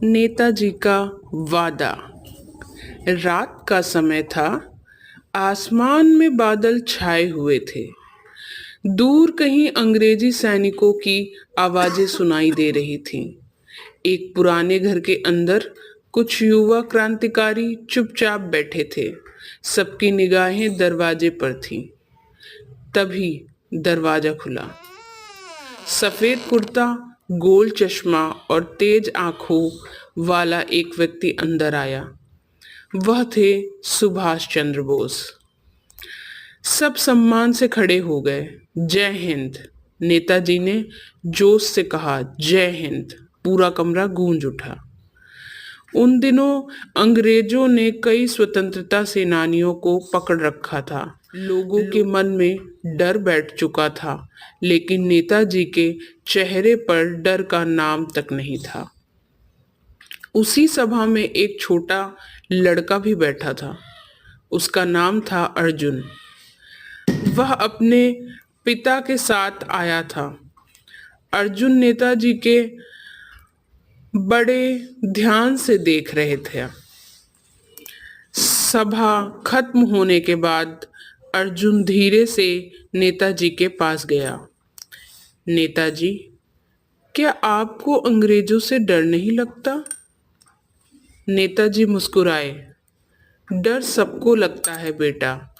नेताजी का वादा। रात का समय था। आसमान में बादल छाए हुए थे। दूर कहीं अंग्रेजी सैनिकों की आवाजें सुनाई दे रही थीं। एक पुराने घर के अंदर कुछ युवा क्रांतिकारी चुपचाप बैठे थे। सबकी निगाहें दरवाजे पर थीं। तभी दरवाजा खुला। सफेद कुर्ता, गोल चश्मा और तेज आंखों वाला एक व्यक्ति अंदर आया। वह थे सुभाष चंद्र बोस। सब सम्मान से खड़े हो गए। जय हिंद, नेताजी ने जोश से कहा। जय हिंद। पूरा कमरा गूंज उठा। उन दिनों अंग्रेजों ने कई स्वतंत्रता सेनानियों को पकड़ रखा था। लोगों के मन में डर बैठ चुका था, लेकिन नेताजी के चेहरे पर डर का नाम तक नहीं था। उसी सभा में एक छोटा लड़का भी बैठा था। उसका नाम था अर्जुन। वह अपने पिता के साथ आया था। अर्जुन नेताजी के बड़े ध्यान से देख रहे थे। सभा खत्म होने के बाद अर्जुन धीरे से नेताजी के पास गया। नेताजी, क्या आपको अंग्रेजों से डर नहीं लगता? नेताजी मुस्कुराए। डर सबको लगता है बेटा,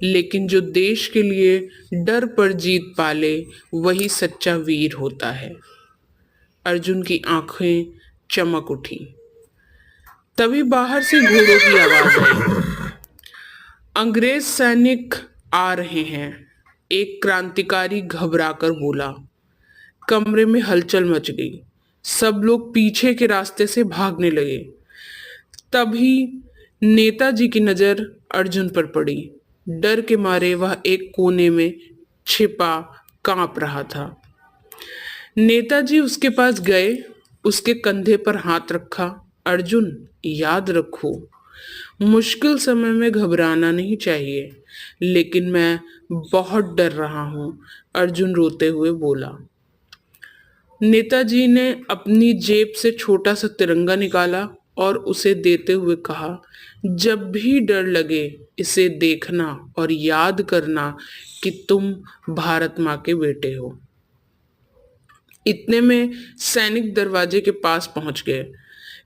लेकिन जो देश के लिए डर पर जीत पाले वही सच्चा वीर होता है। अर्जुन की आंखें चमक उठी। तभी बाहर से घोड़ों की आवाज आई। अंग्रेज सैनिक आ रहे हैं, एक क्रांतिकारी घबराकर बोला। कमरे में हलचल मच गई। सब लोग पीछे के रास्ते से भागने लगे। तभी नेताजी की नजर अर्जुन पर पड़ी। डर के मारे वह एक कोने में छिपा कांप रहा था। नेताजी उसके पास गए, उसके कंधे पर हाथ रखा। अर्जुन, याद रखो, मुश्किल समय में घबराना नहीं चाहिए, लेकिन मैं बहुत डर रहा हूं, अर्जुन रोते हुए बोला। नेताजी ने अपनी जेब से छोटा सा तिरंगा निकाला और उसे देते हुए कहा, जब भी डर लगे इसे देखना और याद करना कि तुम भारत माँ के बेटे हो। इतने में सैनिक दरवाजे के पास पहुंच गए।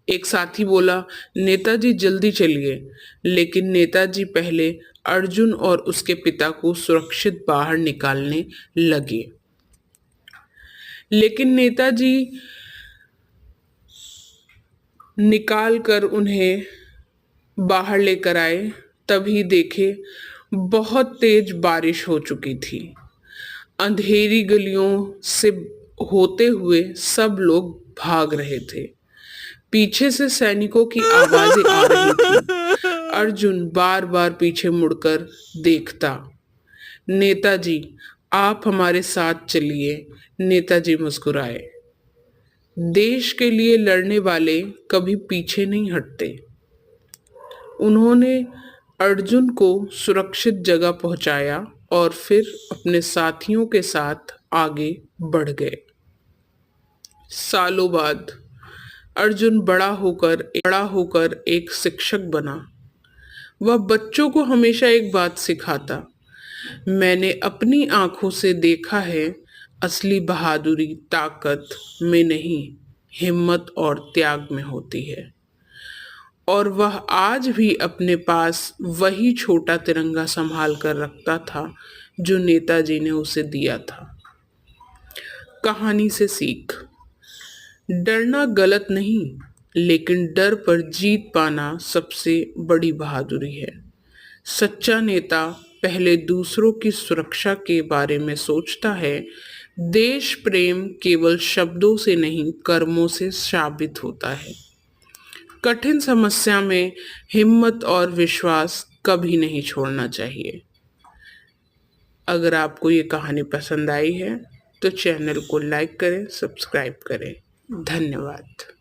एक साथी बोला, नेताजी जल्दी चलिए, लेकिन नेताजी पहले अर्जुन और उसके पिता को सुरक्षित बाहर निकालने लगे। लेकिन नेताजी निकाल कर उन्हें बाहर लेकर आए। तभी देखे बहुत तेज बारिश हो चुकी थी। अंधेरी गलियों से होते हुए सब लोग भाग रहे थे। पीछे से सैनिकों की आवाजें आ रही थी। अर्जुन बार बार पीछे मुड़कर देखता। नेताजी, आप हमारे साथ चलिए, नेताजी मुस्कुराए। देश के लिए लड़ने वाले कभी पीछे नहीं हटते। उन्होंने अर्जुन को सुरक्षित जगह पहुंचाया और फिर अपने साथियों के साथ आगे बढ़ गए। सालों बाद अर्जुन बड़ा होकर एक शिक्षक बना। वह बच्चों को हमेशा एक बात सिखाता, मैंने अपनी आंखों से देखा है, असली बहादुरी ताकत में नहीं, हिम्मत और त्याग में होती है। और वह आज भी अपने पास वही छोटा तिरंगा संभाल कर रखता था जो नेताजी ने उसे दिया था। कहानी से सीख। डरना गलत नहीं, लेकिन डर पर जीत पाना सबसे बड़ी बहादुरी है। सच्चा नेता पहले दूसरों की सुरक्षा के बारे में सोचता है। देश प्रेम केवल शब्दों से नहीं, कर्मों से साबित होता है। कठिन समस्या में हिम्मत और विश्वास कभी नहीं छोड़ना चाहिए। अगर आपको ये कहानी पसंद आई है तो चैनल को लाइक करें, सब्सक्राइब करें। धन्यवाद।